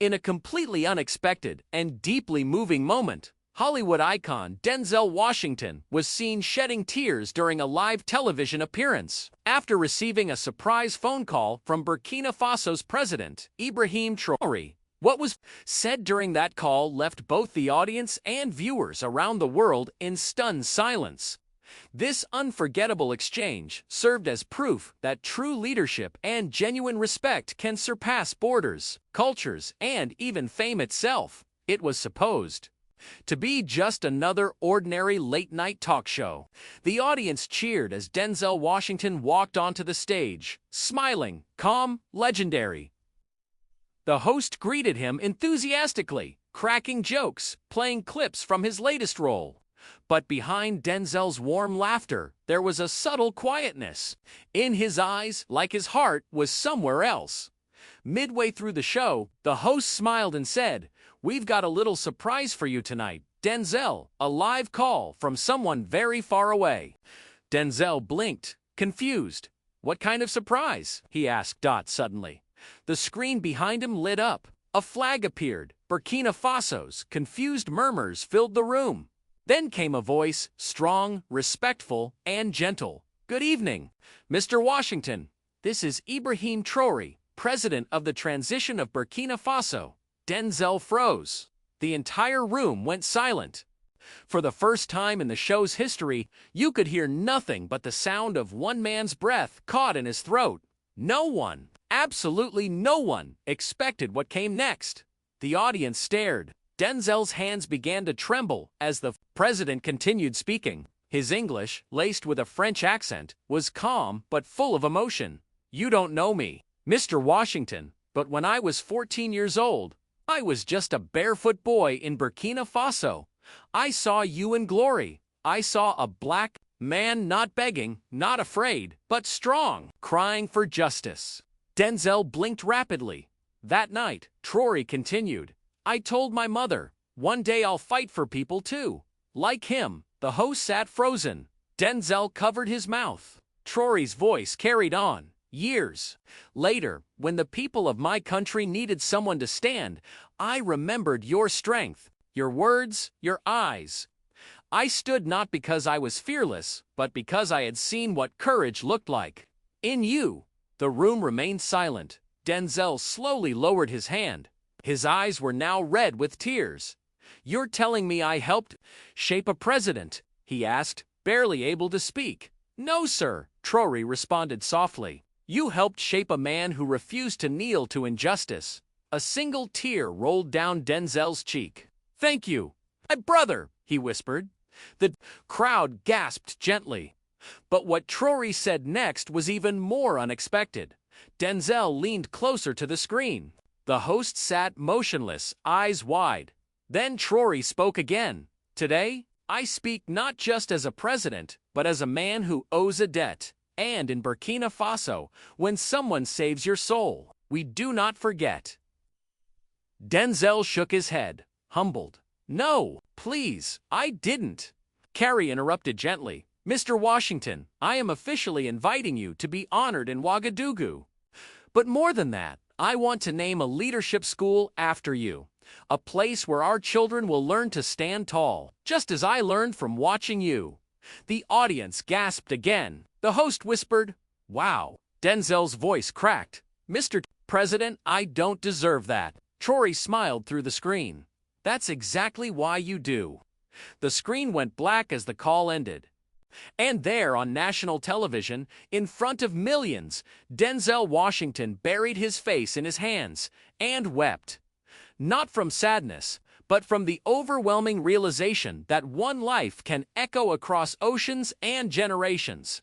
In a completely unexpected and deeply moving moment, Hollywood icon Denzel Washington was seen shedding tears during a live television appearance after receiving a surprise phone call from Burkina Faso's president, Ibrahim Traoré. What was said during that call left both the audience and viewers around the world in stunned silence. This unforgettable exchange served as proof that true leadership and genuine respect can surpass borders, cultures, and even fame itself. It was supposed to be just another ordinary late-night talk show. The audience cheered as Denzel Washington walked onto the stage, smiling, calm, legendary. The host greeted him enthusiastically, cracking jokes, playing clips from his latest role. But behind Denzel's warm laughter, there was a subtle quietness. In his eyes, like his heart, was somewhere else. Midway through the show, the host smiled and said, "We've got a little surprise for you tonight, Denzel, a live call from someone very far away." Denzel blinked, confused. "What kind of surprise?" he asked. Suddenly, the screen behind him lit up. A flag appeared. Burkina Faso's confused murmurs filled the room. Then came a voice, strong, respectful, and gentle. "Good evening, Mr. Washington. This is Ibrahim Traoré, president of the transition of Burkina Faso." Denzel froze. The entire room went silent. For the first time in the show's history, you could hear nothing but the sound of one man's breath caught in his throat. No one, absolutely no one, expected what came next. The audience stared. Denzel's hands began to tremble as the president continued speaking. His English, laced with a French accent, was calm but full of emotion. "You don't know me, Mr. Washington, but when I was 14 years old, I was just a barefoot boy in Burkina Faso. I saw you in glory. I saw a black man not begging, not afraid, but strong, crying for justice." Denzel blinked rapidly. That night, Traoré continued, "I told my mother, one day I'll fight for people too. Like him." The host sat frozen. Denzel covered his mouth. Traoré's voice carried on. "Years later, when the people of my country needed someone to stand, I remembered your strength, your words, your eyes. I stood not because I was fearless, but because I had seen what courage looked like. In you." The room remained silent. Denzel slowly lowered his hand. His eyes were now red with tears. "You're telling me I helped shape a president?" he asked, barely able to speak. "No, sir," Traoré responded softly. "You helped shape a man who refused to kneel to injustice." A single tear rolled down Denzel's cheek. "Thank you, my brother," he whispered. The crowd gasped gently. But what Traoré said next was even more unexpected. Denzel leaned closer to the screen. The host sat motionless, eyes wide. Then Traoré spoke again. "Today, I speak not just as a president, but as a man who owes a debt. And in Burkina Faso, when someone saves your soul, we do not forget." Denzel shook his head, humbled. "No, please, I didn't." Carrie interrupted gently. "Mr. Washington, I am officially inviting you to be honored in Ouagadougou. But more than that, I want to name a leadership school after you. A place where our children will learn to stand tall, just as I learned from watching you." The audience gasped again. The host whispered, "Wow." Denzel's voice cracked. "Mr. President, I don't deserve that." Traoré smiled through the screen. "That's exactly why you do." The screen went black as the call ended. And there on national television, in front of millions, Denzel Washington buried his face in his hands and wept. Not from sadness, but from the overwhelming realization that one life can echo across oceans and generations.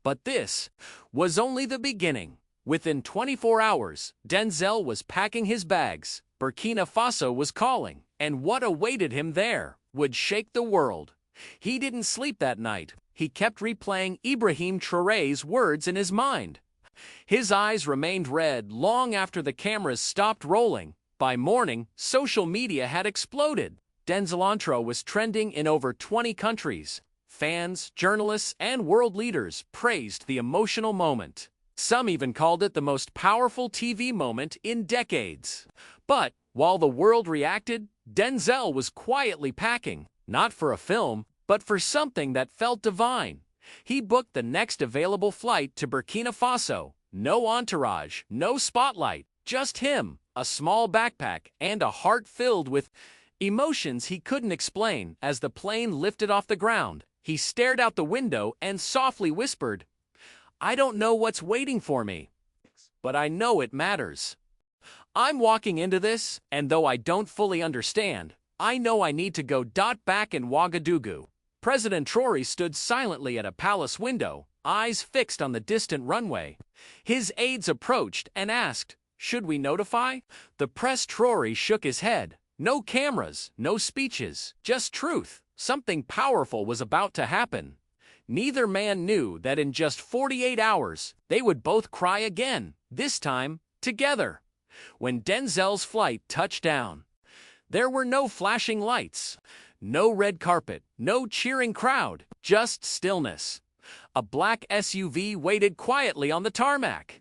But this was only the beginning. Within 24 hours, Denzel was packing his bags. Burkina Faso was calling, and what awaited him there would shake the world. He didn't sleep that night. He kept replaying Ibrahim Traoré's words in his mind. His eyes remained red long after the cameras stopped rolling. By morning, social media had exploded. Denzel was trending in over 20 countries. Fans, journalists, and world leaders praised the emotional moment. Some even called it the most powerful TV moment in decades. But, while the world reacted, Denzel was quietly packing, not for a film, but for something that felt divine. He booked the next available flight to Burkina Faso. No entourage, no spotlight, just him, a small backpack, and a heart filled with emotions he couldn't explain. As the plane lifted off the ground, he stared out the window and softly whispered, "I don't know what's waiting for me, but I know it matters. I'm walking into this, and though I don't fully understand, I know I need to go." Back in Ouagadougou, President Traoré stood silently at a palace window, eyes fixed on the distant runway. His aides approached and asked, "Should we notify?" The press. Traoré shook his head. No cameras, no speeches, just truth. Something powerful was about to happen. Neither man knew that in just 48 hours, they would both cry again, this time, together. When Denzel's flight touched down, there were no flashing lights, no red carpet, no cheering crowd, just stillness. A black SUV waited quietly on the tarmac.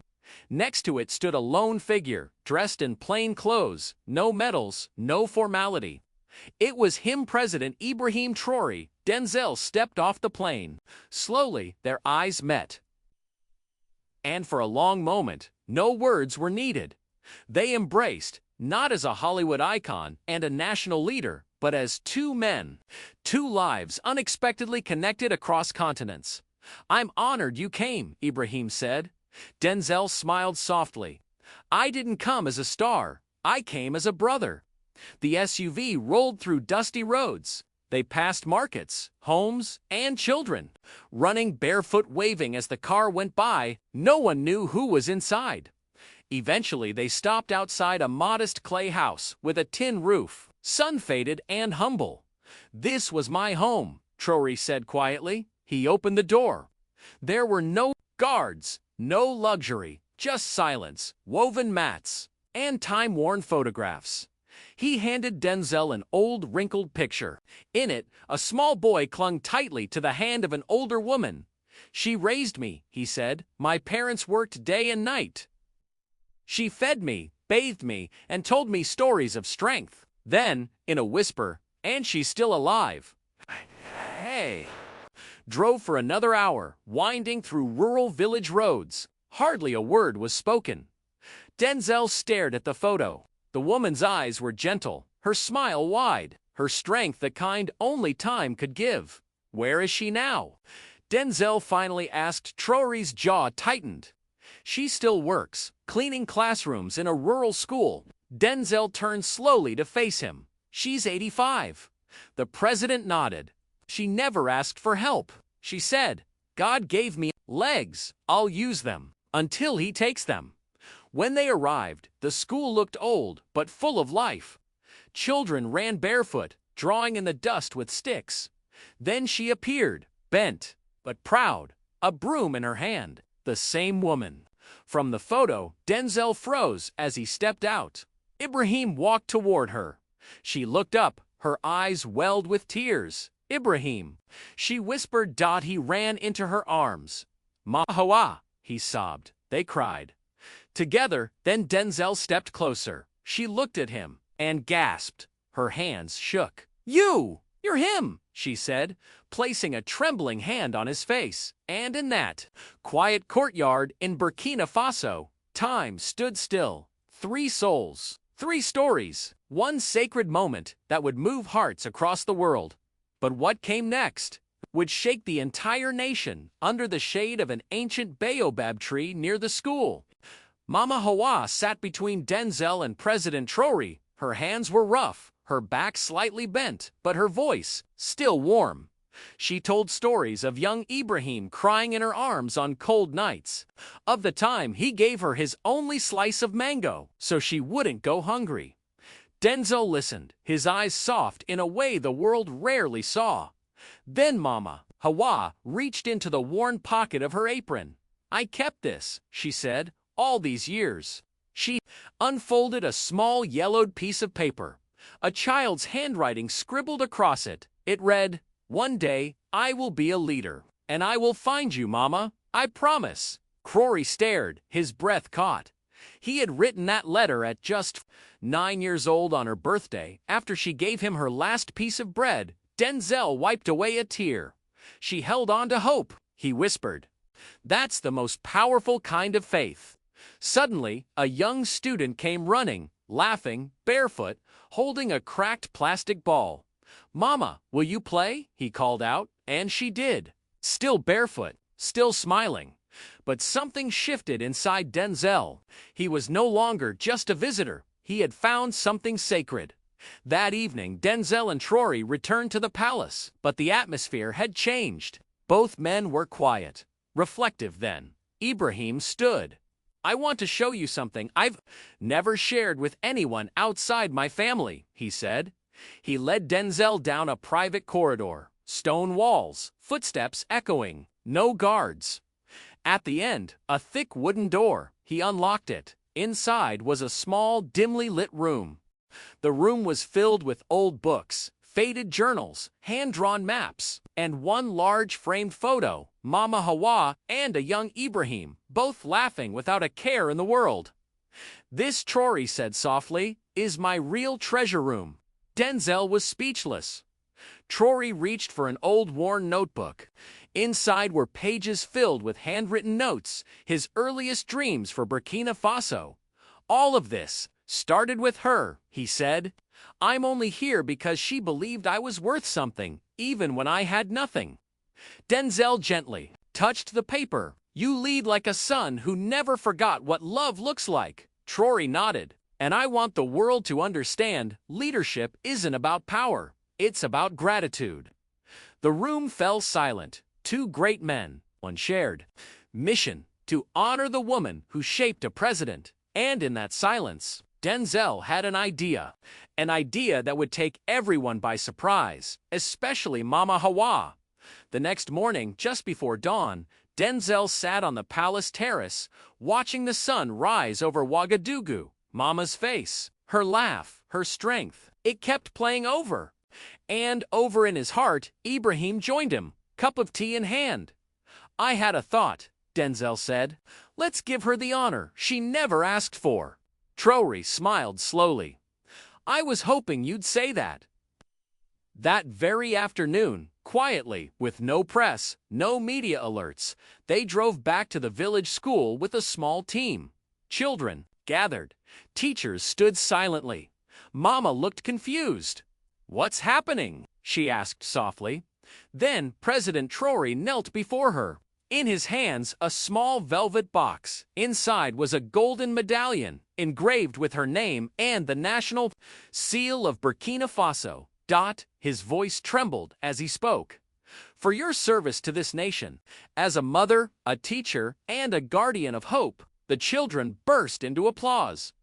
Next to it stood a lone figure, dressed in plain clothes, no medals, no formality. It was him, President Ibrahim Traoré. Denzel stepped off the plane. Slowly, their eyes met. And for a long moment, no words were needed. They embraced, not as a Hollywood icon and a national leader, but as two men, two lives unexpectedly connected across continents. "I'm honored you came," Ibrahim said. Denzel smiled softly. "I didn't come as a star, I came as a brother." The SUV rolled through dusty roads. They passed markets, homes, and children, running barefoot, waving as the car went by. No one knew who was inside. Eventually, they stopped outside a modest clay house with a tin roof, sun-faded and humble. "This was my home," Traoré said quietly. He opened the door. There were no guards, no luxury, just silence, woven mats, and time-worn photographs. He handed Denzel an old, wrinkled picture. In it, a small boy clung tightly to the hand of an older woman. "She raised me," he said. "My parents worked day and night. She fed me, bathed me, and told me stories of strength." Then, in a whisper, "And she's still alive." Hey. Drove for another hour, winding through rural village roads. Hardly a word was spoken. Denzel stared at the photo. The woman's eyes were gentle, her smile wide, her strength the kind only time could give. "Where is she now?" Denzel finally asked. Traoré's jaw tightened. "She still works, cleaning classrooms in a rural school." Denzel turned slowly to face him. "She's 85. The president nodded. "She never asked for help. She said, 'God gave me legs, I'll use them until he takes them.'" When they arrived, the school looked old but full of life. Children ran barefoot, drawing in the dust with sticks. Then she appeared, bent but proud, a broom in her hand. The same woman. From the photo, Denzel froze as he stepped out. Ibrahim walked toward her. She looked up, her eyes welled with tears. "Ibrahim," she whispered. He ran into her arms. "Ma Hawa," he sobbed. They cried together. Then Denzel stepped closer. She looked at him and gasped. Her hands shook. You're him," she said, placing a trembling hand on his face. And in that quiet courtyard in Burkina Faso, time stood still. 3 souls, 3 stories, 1 sacred moment that would move hearts across the world. But what came next would shake the entire nation. Under the shade of an ancient baobab tree near the school, Mama Hawa sat between Denzel and President Traoré. Her hands were rough, her back slightly bent, but her voice still warm. She told stories of young Ibrahim crying in her arms on cold nights, of the time he gave her his only slice of mango so she wouldn't go hungry. Denzel listened, his eyes soft in a way the world rarely saw. Then Mama Hawa reached into the worn pocket of her apron. "I kept this," she said, "all these years." She unfolded a small yellowed piece of paper. A child's handwriting scribbled across it. It read, "One day, I will be a leader, and I will find you, Mama, I promise." Traoré stared, his breath caught. He had written that letter at just 9 years old on her birthday, after she gave him her last piece of bread. Denzel wiped away a tear. She held on to hope, he whispered. That's the most powerful kind of faith. Suddenly, a young student came running, laughing, barefoot, holding a cracked plastic ball. "Mama, will you play?" he called out, and she did. Still barefoot, still smiling. But something shifted inside Denzel. He was no longer just a visitor. He had found something sacred. That evening, Denzel and Traoré returned to the palace, but the atmosphere had changed. Both men were quiet, reflective then. Ibrahim stood. "I want to show you something I've never shared with anyone outside my family," he said. He led Denzel down a private corridor. Stone walls, footsteps echoing, no guards. At the end, a thick wooden door. He unlocked it. Inside was a small, dimly lit room. The room was filled with old books, faded journals, hand-drawn maps, and one large framed photo, Mama Hawa and a young Ibrahim, both laughing without a care in the world. "This," Traoré said softly, "is my real treasure room." Denzel was speechless. Traoré reached for an old worn notebook. Inside were pages filled with handwritten notes, his earliest dreams for Burkina Faso. "All of this started with her," he said. "I'm only here because she believed I was worth something, even when I had nothing." Denzel gently touched the paper. "You lead like a son who never forgot what love looks like." Traoré nodded. "And I want the world to understand, leadership isn't about power. It's about gratitude." The room fell silent. Two great men, one shared mission, to honor the woman who shaped a president. And in that silence, Denzel had an idea that would take everyone by surprise, especially Mama Hawa. The next morning, just before dawn, Denzel sat on the palace terrace, watching the sun rise over Ouagadougou. Mama's face, her laugh, her strength, it kept playing over. And over in his heart, Ibrahim joined him, cup of tea in hand. "I had a thought," Denzel said. "Let's give her the honor she never asked for." Traoré smiled slowly. "I was hoping you'd say that." That very afternoon, quietly, with no press, no media alerts, they drove back to the village school with a small team. Children gathered. Teachers stood silently. Mama looked confused. "What's happening?" she asked softly. Then President Traoré knelt before her. In his hands, a small velvet box. Inside was a golden medallion, engraved with her name and the national seal of Burkina Faso. His voice trembled as he spoke. "For your service to this nation, as a mother, a teacher, and a guardian of hope." The children burst into applause.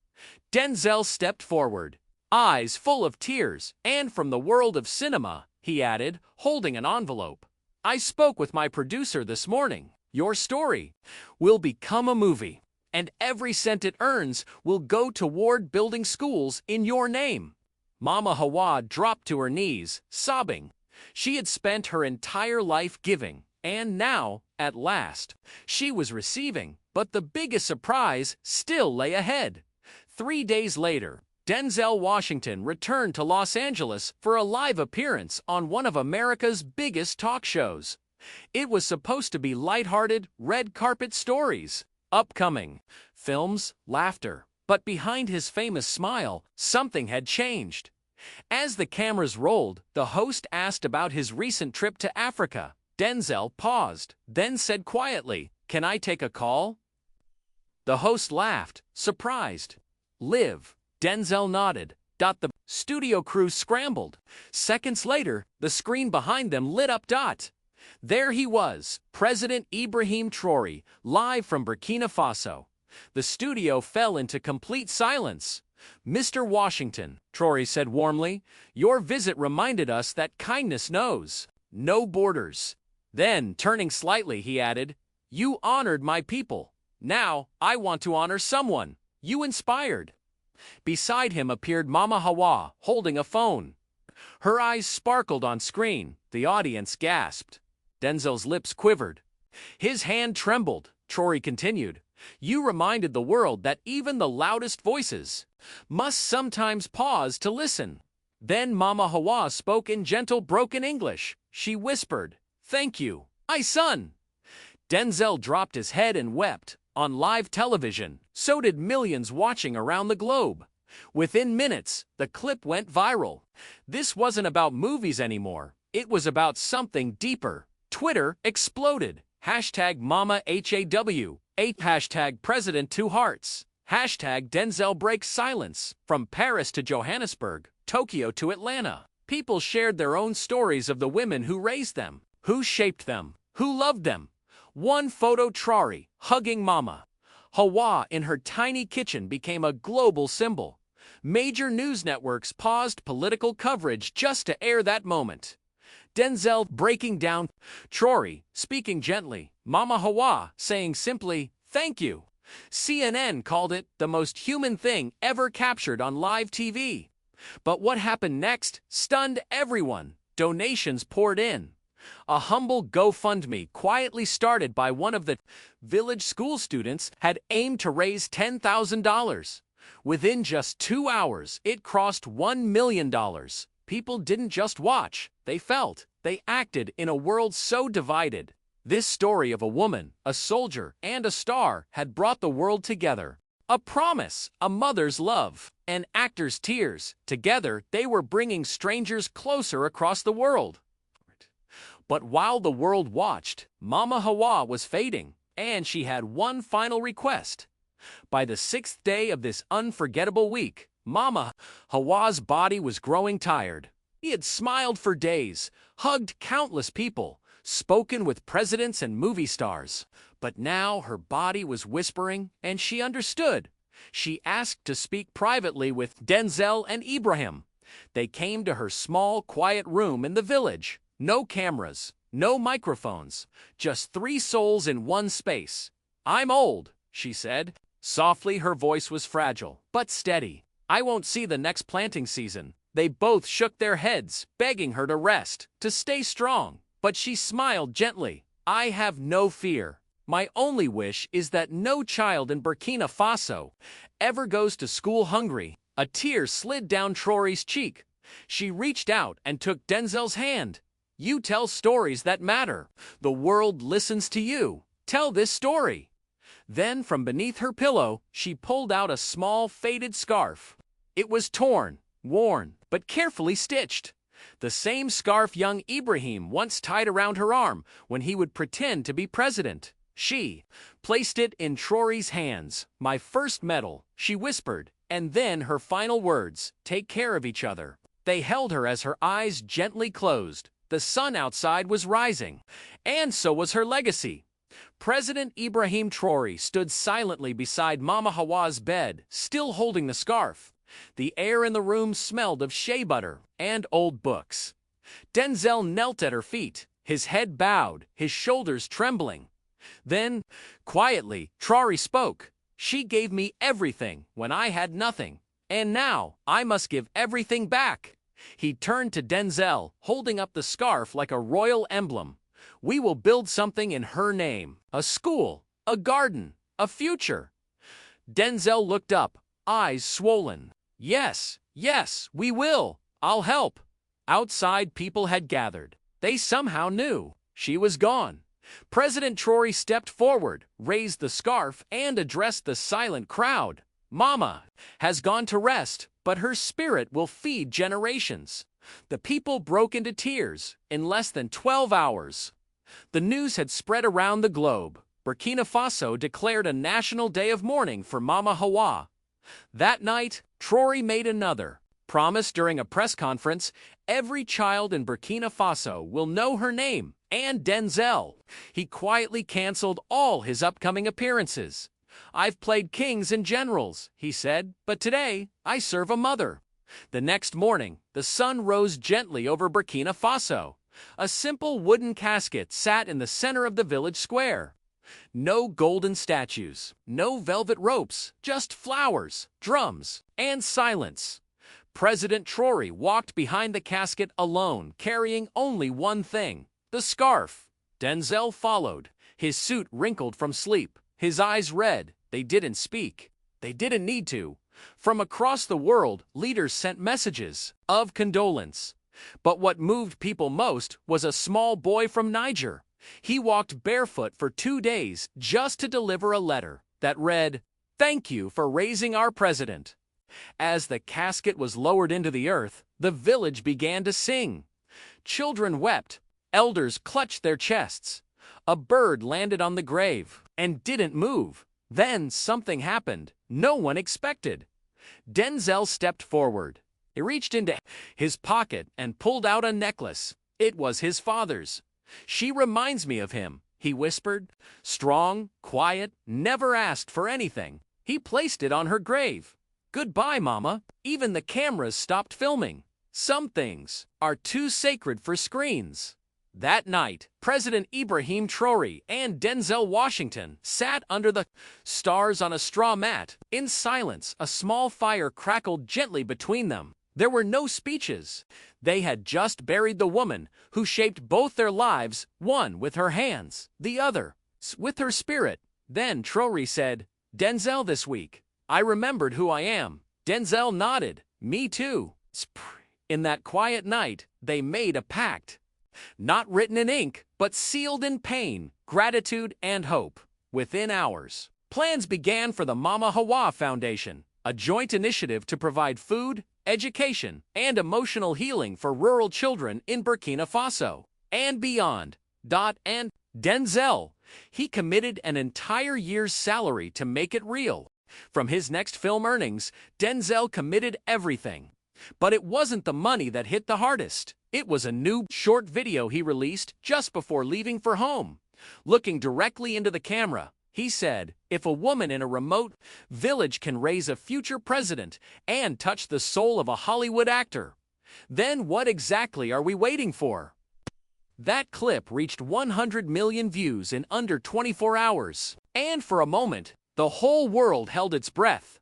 Denzel stepped forward, eyes full of tears, and from the world of cinema, he added, holding an envelope. "I spoke with my producer this morning. Your story will become a movie, and every cent it earns will go toward building schools in your name." Mama Hawa dropped to her knees, sobbing. She had spent her entire life giving, and now, at last, she was receiving, but the biggest surprise still lay ahead. 3 days later, Denzel Washington returned to Los Angeles for a live appearance on one of America's biggest talk shows. It was supposed to be lighthearted, red carpet stories, upcoming films, laughter. But behind his famous smile, something had changed. As the cameras rolled, the host asked about his recent trip to Africa. Denzel paused, then said quietly, "Can I take a call?" The host laughed, surprised. "Live." Denzel nodded. The studio crew scrambled. Seconds later, the screen behind them lit up. There he was, President Ibrahim Traoré, live from Burkina Faso. The studio fell into complete silence. "Mr. Washington," Traoré said warmly, "your visit reminded us that kindness knows no borders." Then, turning slightly, he added, "You honored my people. Now, I want to honor someone you inspired." Beside him appeared Mama Hawa, holding a phone. Her eyes sparkled on screen. The audience gasped. Denzel's lips quivered. His hand trembled. Traoré continued. You reminded the world that even the loudest voices must sometimes pause to listen. Then Mama Hawa spoke in gentle, broken English. She whispered, "Thank you, my son." Denzel dropped his head and wept. On live television, so did millions watching around the globe. Within minutes, the clip went viral. This wasn't about movies anymore. It was about something deeper. Twitter exploded. Hashtag Mama HAW. Hashtag President Two Hearts. Hashtag Denzel breaks silence. From Paris to Johannesburg, Tokyo to Atlanta, people shared their own stories of the women who raised them, who shaped them, who loved them. One photo, Traoré hugging Mama Hawa in her tiny kitchen, became a global symbol. Major news networks paused political coverage just to air that moment. Denzel breaking down, Traoré speaking gently, Mama Hawa saying simply, "Thank you." CNN called it the most human thing ever captured on live TV. But what happened next stunned everyone. Donations poured in. A humble GoFundMe, quietly started by one of the village school students, had aimed to raise $10,000. Within just 2 hours, it crossed $1 million. People didn't just watch, they felt, they acted in a world so divided. This story of a woman, a soldier, and a star had brought the world together. A promise, a mother's love, an actor's tears. Together, they were bringing strangers closer across the world. But while the world watched, Mama Hawa was fading, and she had one final request. By the 6th day of this unforgettable week, Mama Hawa's body was growing tired. He had smiled for days, hugged countless people, spoken with presidents and movie stars. But now her body was whispering, and she understood. She asked to speak privately with Denzel and Ibrahim. They came to her small, quiet room in the village. No cameras, no microphones, just 3 souls in one space. "I'm old," she said. Softly, her voice was fragile, but steady. "I won't see the next planting season." They both shook their heads, begging her to rest, to stay strong. But she smiled gently. "I have no fear. My only wish is that no child in Burkina Faso ever goes to school hungry." A tear slid down Traoré's cheek. She reached out and took Denzel's hand. "You tell stories that matter. The world listens to you. Tell this story." Then, from beneath her pillow, she pulled out a small, faded scarf. It was torn, worn, but carefully stitched. The same scarf young Ibrahim once tied around her arm when he would pretend to be president. She placed it in Traoré's hands. "My first medal," she whispered, and then her final words, "Take care of each other." They held her as her eyes gently closed. The sun outside was rising, and so was her legacy. President Ibrahim Traoré stood silently beside Mama Hawa's bed, still holding the scarf. The air in the room smelled of shea butter and old books. Denzel knelt at her feet, his head bowed, his shoulders trembling. Then, quietly, Traoré spoke. "She gave me everything when I had nothing, and now I must give everything back." He turned to Denzel, holding up the scarf like a royal emblem. "We will build something in her name. A school, a garden, a future." Denzel looked up, eyes swollen. Yes, we will. I'll help." Outside, people had gathered. They somehow knew. She was gone. President Traoré stepped forward, raised the scarf, and addressed the silent crowd. "Mama has gone to rest, but her spirit will feed generations." The people broke into tears. In less than 12 hours, the news had spread around the globe. Burkina Faso declared a national day of mourning for Mama Hawa. That night, Traoré made another promise during a press conference. "Every child in Burkina Faso will know her name and Denzel." He quietly canceled all his upcoming appearances. "I've played kings and generals," he said, "but today I serve a mother." The next morning, the sun rose gently over Burkina Faso. A simple wooden casket sat in the center of the village square. No golden statues, no velvet ropes, just flowers, drums, and silence. President Traoré walked behind the casket alone, carrying only one thing, the scarf. Denzel followed, His suit wrinkled from sleep, his eyes red. They didn't speak. They didn't need to. From across the world, leaders sent messages of condolence. But what moved people most was a small boy from Niger. He walked barefoot for 2 days just to deliver a letter that read, "Thank you for raising our president." As the casket was lowered into the earth, the village began to sing. Children wept, elders clutched their chests. A bird landed on the grave and didn't move. Then something happened no one expected. Denzel stepped forward. He reached into his pocket and pulled out a necklace. It was his father's. "She reminds me of him," he whispered. Strong, quiet, never asked for anything. He placed it on her grave. "Goodbye, Mama." Even the cameras stopped filming. Some things are too sacred for screens. That night, President Ibrahim Traoré and Denzel Washington sat under the stars on a straw mat. In silence, a small fire crackled gently between them. There were no speeches. They had just buried the woman who shaped both their lives, one with her hands, the other with her spirit. Then Traoré said, "Denzel, this week, I remembered who I am." Denzel nodded. "Me too." In that quiet night, they made a pact. Not written in ink, but sealed in pain, gratitude, and hope. Within hours, plans began for the Mama Hawa Foundation, a joint initiative to provide food, education, and emotional healing for rural children in Burkina Faso and beyond. And Denzel, he committed an entire year's salary to make it real. From his next film earnings, Denzel committed everything. But it wasn't the money that hit the hardest. It was a new short video he released just before leaving for home. Looking directly into the camera, he said, "If a woman in a remote village can raise a future president and touch the soul of a Hollywood actor, then what exactly are we waiting for?" That clip reached 100 million views in under 24 hours. And for a moment, the whole world held its breath.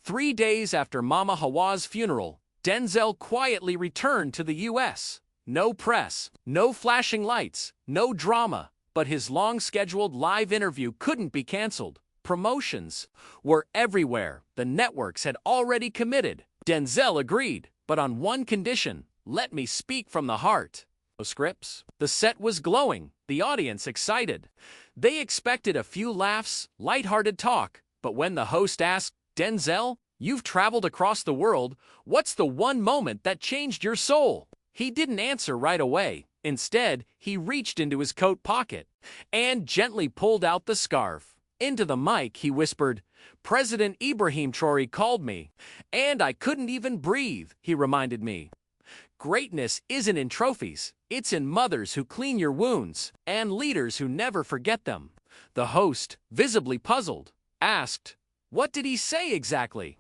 3 days after Mama Hawa's funeral, Denzel quietly returned to the U.S. No press, no flashing lights, no drama, but his long-scheduled live interview couldn't be canceled. Promotions were everywhere. The networks had already committed. Denzel agreed, but on one condition: "Let me speak from the heart." No scripts. The set was glowing, the audience excited. They expected a few laughs, lighthearted talk, but when the host asked, "Denzel, you've traveled across the world. What's the one moment that changed your soul?" He didn't answer right away. Instead, he reached into his coat pocket and gently pulled out the scarf. Into the mic, he whispered, "President Ibrahim Traoré called me, and I couldn't even breathe," he reminded me. "Greatness isn't in trophies. It's in mothers who clean your wounds and leaders who never forget them." The host, visibly puzzled, asked, "What did he say exactly?"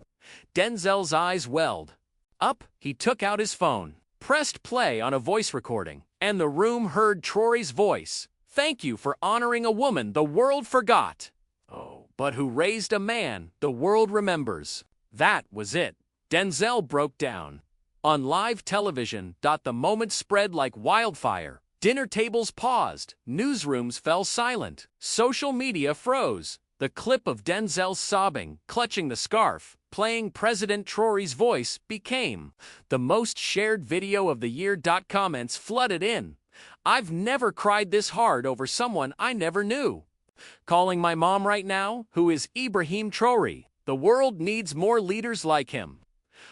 Denzel's eyes welled up. He took out his phone, pressed play on a voice recording, and the room heard Traoré's voice. "Thank you for honoring a woman the world forgot. Oh, but who raised a man the world remembers." That was it. Denzel broke down. On live television, the moment spread like wildfire. Dinner tables paused, newsrooms fell silent, social media froze. The clip of Denzel sobbing, clutching the scarf, playing President Traoré's voice became the most shared video of the year. Comments flooded in. "I've never cried this hard over someone I never knew. Calling my mom right now, who is Ibrahim Traoré. The world needs more leaders like him."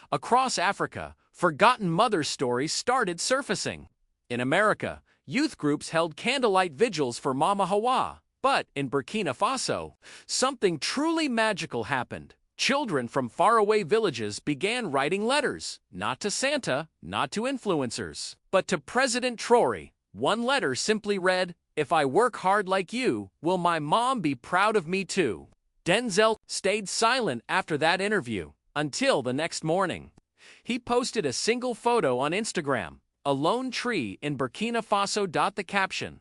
Across Africa, forgotten mother stories started surfacing. In America, youth groups held candlelight vigils for Mama Hawa. But in Burkina Faso, something truly magical happened. Children from faraway villages began writing letters, not to Santa, not to influencers, but to President Traoré. One letter simply read, "If I work hard like you, will my mom be proud of me too?" Denzel stayed silent after that interview until the next morning. He posted a single photo on Instagram, a lone tree in Burkina Faso. The caption: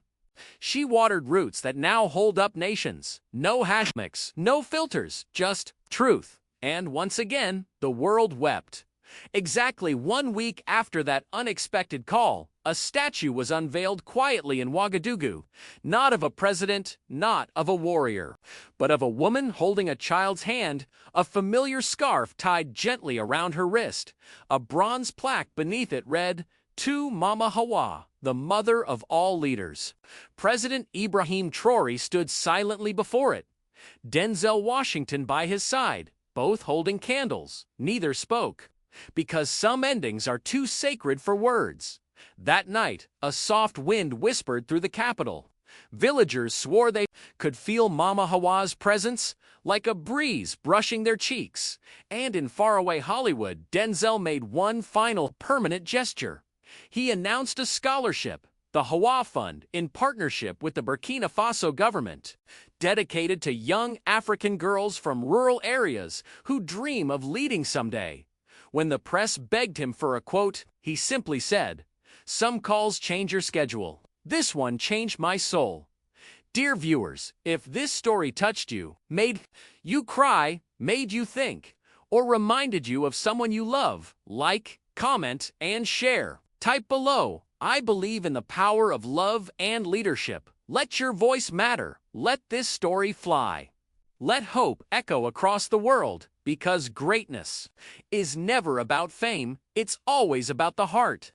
"She watered roots that now hold up nations. No hashtags, no filters, just truth." And once again, the world wept. Exactly 1 week after that unexpected call, a statue was unveiled quietly in Ouagadougou, not of a president, not of a warrior, but of a woman holding a child's hand, a familiar scarf tied gently around her wrist. A bronze plaque beneath it read, "To Mama Hawa, the mother of all leaders." President Ibrahim Traoré stood silently before it, Denzel Washington by his side, both holding candles. Neither spoke, because some endings are too sacred for words. That night, a soft wind whispered through the capital. Villagers swore they could feel Mama Hawa's presence, like a breeze brushing their cheeks. And in faraway Hollywood, Denzel made one final permanent gesture. He announced a scholarship, the Hawa Fund, in partnership with the Burkina Faso government, dedicated to young African girls from rural areas who dream of leading someday. When the press begged him for a quote, he simply said, "Some calls change your schedule. This one changed my soul." Dear viewers, if this story touched you, made you cry, made you think, or reminded you of someone you love, like, comment, and share. Type below, "I believe in the power of love and leadership." Let your voice matter. Let this story fly. Let hope echo across the world, because greatness is never about fame, it's always about the heart.